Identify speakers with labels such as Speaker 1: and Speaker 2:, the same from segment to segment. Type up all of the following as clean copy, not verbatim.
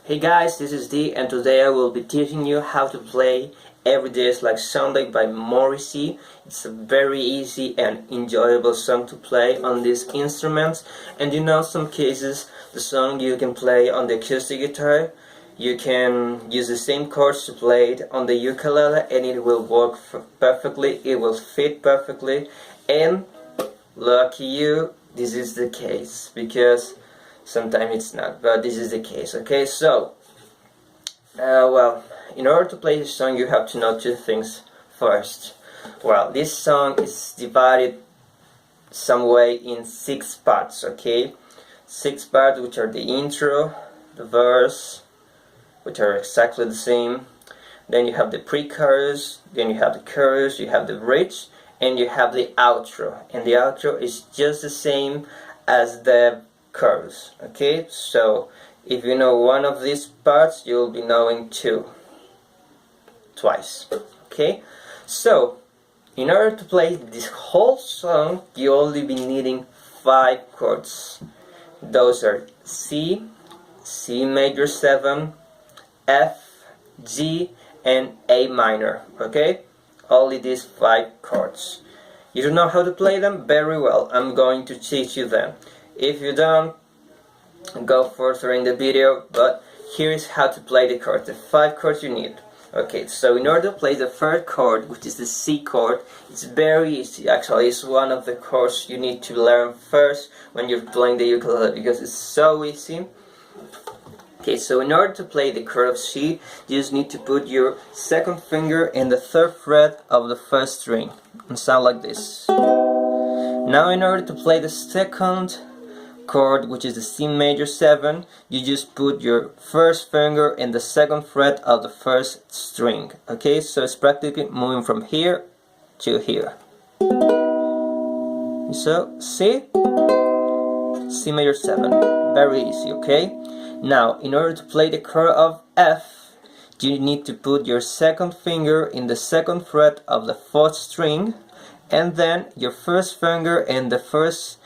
Speaker 1: Hey guys, this is D, and today I will be teaching you how to play Every Day is Like Sunday by Morrissey. It's a very easy and enjoyable song to play on these instruments, and some cases the song you can play on the acoustic guitar. You can use the same chords to play it on the ukulele and it will work perfectly, it will fit perfectly, and lucky you, this is the case, because sometimes it's not, but this is the case. Okay, so well, in order to play this song you have to know two things first. Well, this song is divided some way in 6 parts, okay? 6 parts, which are the intro, the verse, which are exactly the same. Then you have the pre-chorus, then you have the chorus, you have the bridge, and you have the outro. And the outro is just the same as the chorus. Okay, so if you know one of these parts, you'll be knowing twice. Okay, so in order to play this whole song, you only be needing 5 chords. Those are C, C major 7, F, G, and A minor. Okay, only these 5 chords. You don't know how to play them? Very well, I'm going to teach you them. If you don't, go further in the video, but here is how to play the chords, the 5 chords you need. Okay, so in order to play the first chord, which is the C chord, it's very easy. Actually, it's one of the chords you need to learn first when you're playing the ukulele, because it's so easy. Okay, so in order to play the chord of C, you just need to put your second finger in the 3rd fret of the 1st string and sound like this. Now in order to play the second chord, which is the C major 7, you just put your 1st finger in the 2nd fret of the 1st string. Okay, so it's practically moving from here to here. So C, C major 7, very easy. Okay, now in order to play the chord of F, you need to put your 2nd finger in the 2nd fret of the 4th string, and then your 1st finger in the 1st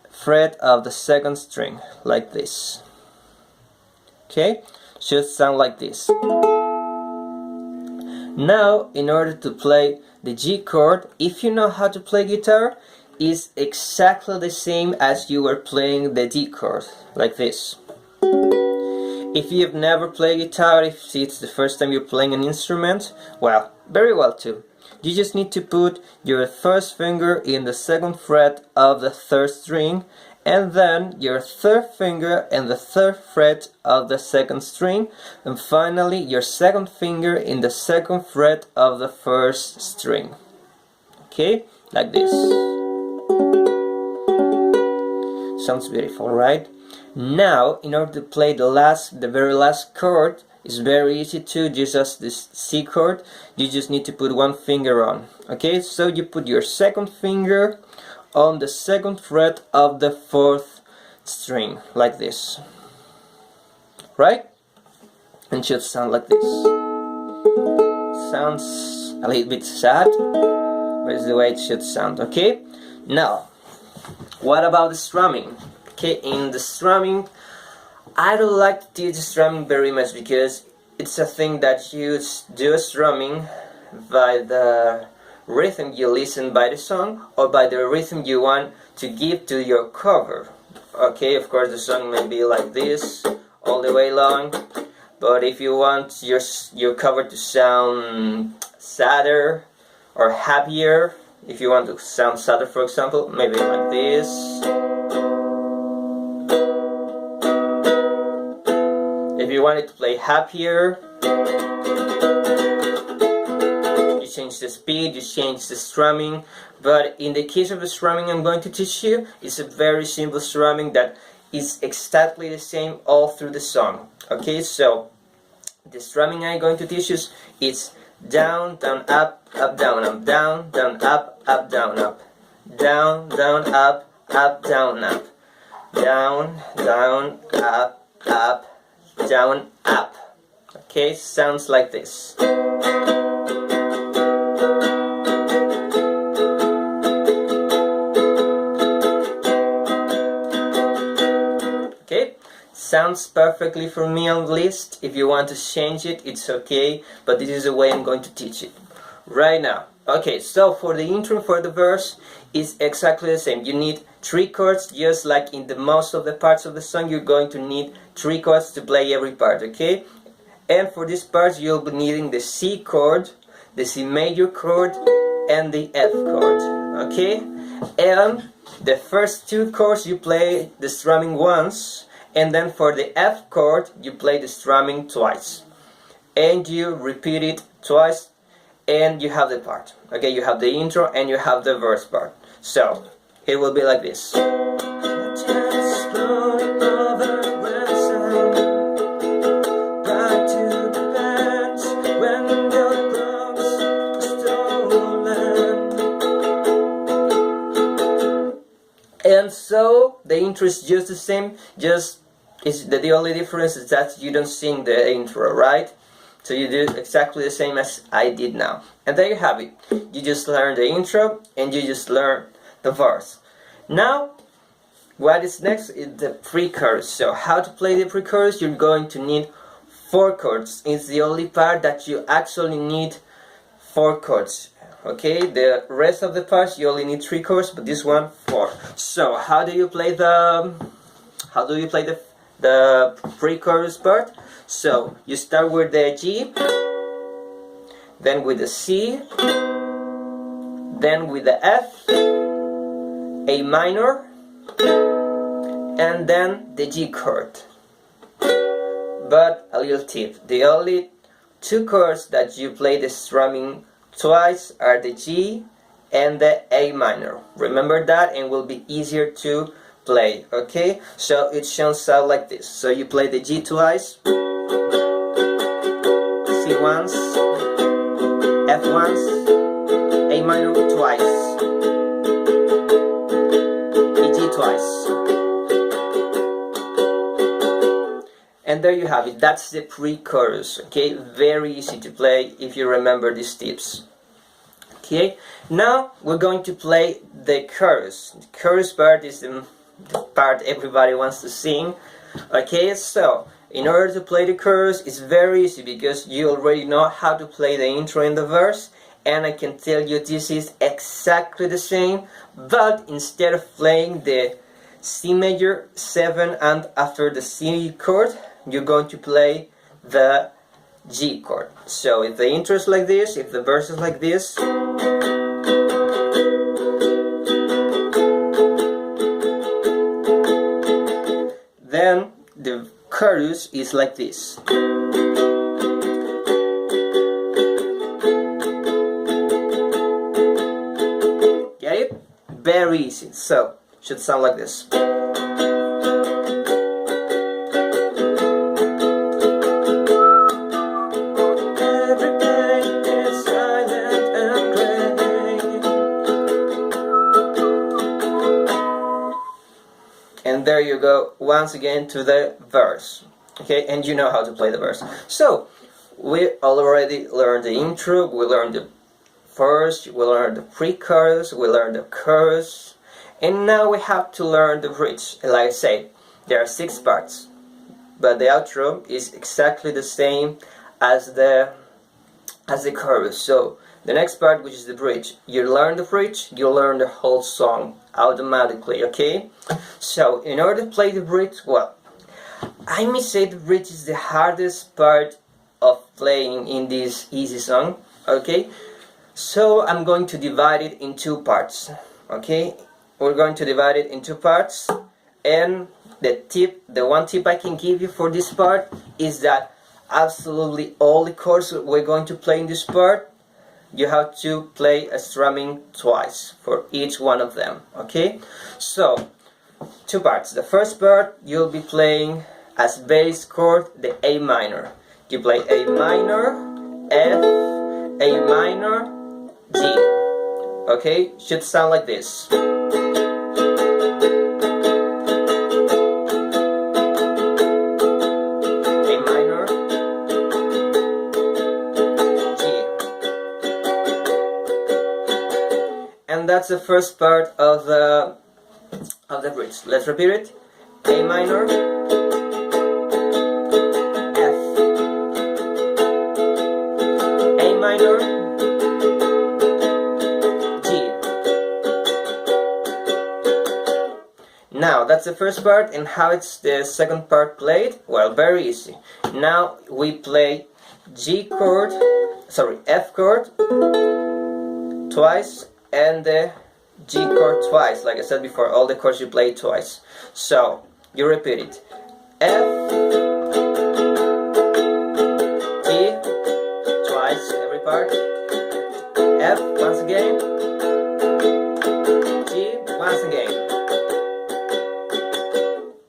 Speaker 1: fret of the 2nd string, like this. Okay, should sound like this. Now in order to play the G chord, if you know how to play guitar, is exactly the same as you were playing the D chord, like this. If you've never played guitar, if it's the first time you're playing an instrument, well, very well too. You just need to put your 1st finger in the 2nd fret of the 3rd string, and then your 3rd finger in the 3rd fret of the 2nd string, and finally your 2nd finger in the 2nd fret of the 1st string. Okay, like this. Sounds beautiful, right? Now, in order to play the very last chord, it's very easy too, just as this C chord, you just need to put one finger on. Okay, so you put your 2nd finger on the 2nd fret of the 4th string, like this. Right? And it should sound like this. Sounds a little bit sad, but it's the way it should sound. Okay? Now, what about the strumming? Okay, in the strumming, I don't like to teach strumming very much, because it's a thing that you do strumming by the rhythm you listen by the song, or by the rhythm you want to give to your cover. Okay, of course the song may be like this all the way long, but if you want your cover to sound sadder or happier, if you want to sound sadder, for example, maybe like this. If you want it to play happier, you change the speed, you change the strumming. But in the case of the strumming I'm going to teach you, it's a very simple strumming that is exactly the same all through the song. Okay, so the strumming I'm going to teach you is down, down, up, up, down, up, down, down, up, up, down, up, down, down, up, up, down, up, down, down, up, up, down, up. Okay, sounds like this. Okay, sounds perfectly for me on the list. If you want to change it, it's okay, but this is the way I'm going to teach it right now. Okay, so for the intro, for the verse, is exactly the same. You need 3 chords, just like in the most of the parts of the song. You're going to need 3 chords to play every part, okay? And for this part, you'll be needing the C chord, the C major chord, and the F chord, okay? And the first 2 chords you play the strumming once, and then for the F chord you play the strumming twice, and you repeat it twice, and you have the part. Okay, you have the intro and you have the verse part. So it will be like this. And so the intro is just the same, just is the only difference is that you don't sing the intro, right? So you do exactly the same as I did now. And there you have it. You just learn the intro and you just learn the verse. Now, what is next is the pre-chorus. So how to play the pre-chorus? You're going to need 4 chords. It's the only part that you actually need 4 chords. Okay, the rest of the parts you only need 3 chords, but this one 4. So how do you play the pre-chorus part? So you start with the G, then with the C, then with the F, A minor, and then the G chord. But a little tip, the only 2 chords that you play the strumming twice are the G and the A minor. Remember that, and will be easier to play. Okay, so it sounds out like this. So you play the G twice, C once, F once, A minor twice, E G twice. And there you have it. That's the pre-chorus. Okay, very easy to play if you remember these tips. Okay, now we're going to play the chorus. The chorus part is the part everybody wants to sing. Okay, so in order to play the chorus, it's very easy because you already know how to play the intro and the verse, and I can tell you this is exactly the same, but instead of playing the C major 7 and after the C chord, you're going to play the G chord. So if the intro is like this, if the verse is like this, then the chorus is like this. Get it? Very easy. So, should sound like this. And there you go, once again to the verse. Okay, and you know how to play the verse. So, we already learned the intro, we learned the verse, we learned the pre-chorus, we learned the chorus, and now we have to learn the bridge. Like I said, there are 6 parts, but the outro is exactly the same as the chorus. So, the next part, which is the bridge, you learn the bridge, you learn the whole song automatically, okay? So, in order to play the bridge, well, I may say the bridge is the hardest part of playing in this easy song, okay? So, I'm going to divide it in 2 parts, okay? We're going to divide it in 2 parts, and the one tip I can give you for this part is that absolutely all the chords we're going to play in this part, you have to play a strumming twice for each one of them, okay? So, 2 parts. The first part, you'll be playing as bass chord the A minor. You play A minor, F, A minor, G. Okay? Should sound like this. And that's the first part of the bridge. Let's repeat it. A minor, minor, G. Now that's the first part, and how it's the second part played? Well, very easy. Now we play F chord twice and the G chord twice. Like I said before, all the chords you play twice. So you repeat it. F, G, twice every part. F once again. G once again.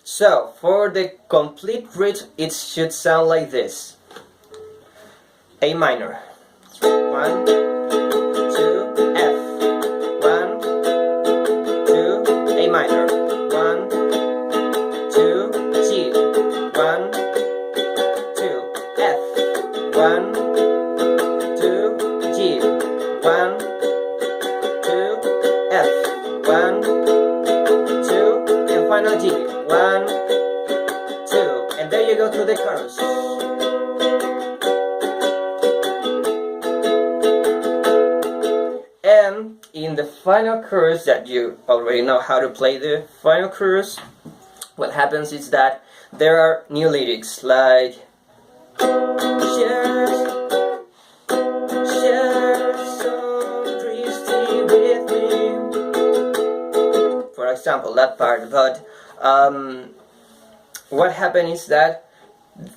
Speaker 1: So for the complete bridge, it should sound like this. A minor. 1, 2, F. 1, 2, A minor. 1, 2, G. 1, 2, F. 1, 2, G. 1, 2, F. 1, 2, and final G. 1, 2, and there you go to the chorus. And in the final chorus, that you already know how to play the final chorus, what happens is that there are new lyrics like share some Christy with me, for example, that part. But what happens is that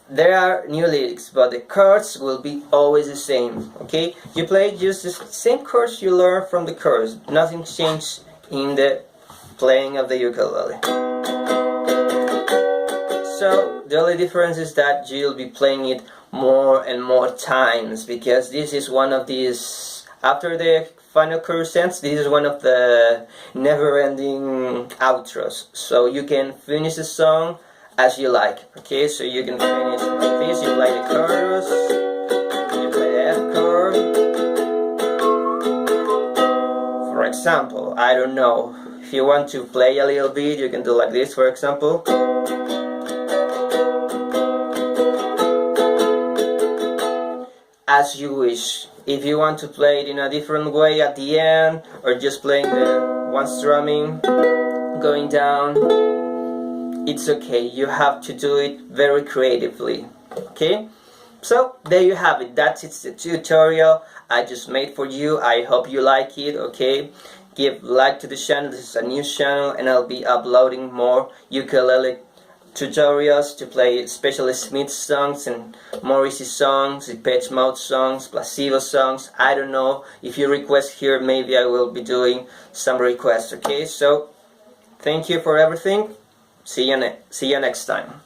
Speaker 1: there are new lyrics, but the chords will be always the same. Okay, you play just the same chords you learn from the chorus. Nothing changed in the playing of the ukulele. So the only difference is that you'll be playing it more and more times, because this is one of these, after the final chorus ends, this is one of the never-ending outros. So you can finish the song as you like. Okay, so you can finish like this. You play the chorus, you play the F chord. For example, I don't know, if you want to play a little bit, you can do like this, for example. As you wish. If you want to play it in a different way at the end, or just playing the one strumming going down, it's okay. You have to do it very creatively. Okay, so there you have it. That's the tutorial I just made for you. I hope you like it. Okay, give like to the channel. This is a new channel, and I'll be uploading more ukulele tutorials to play, especially Smith songs and Morrissey songs, Depeche Mode songs, Placebo songs. I don't know. If you request here, maybe I will be doing some requests. Okay, so thank you for everything. See you next time.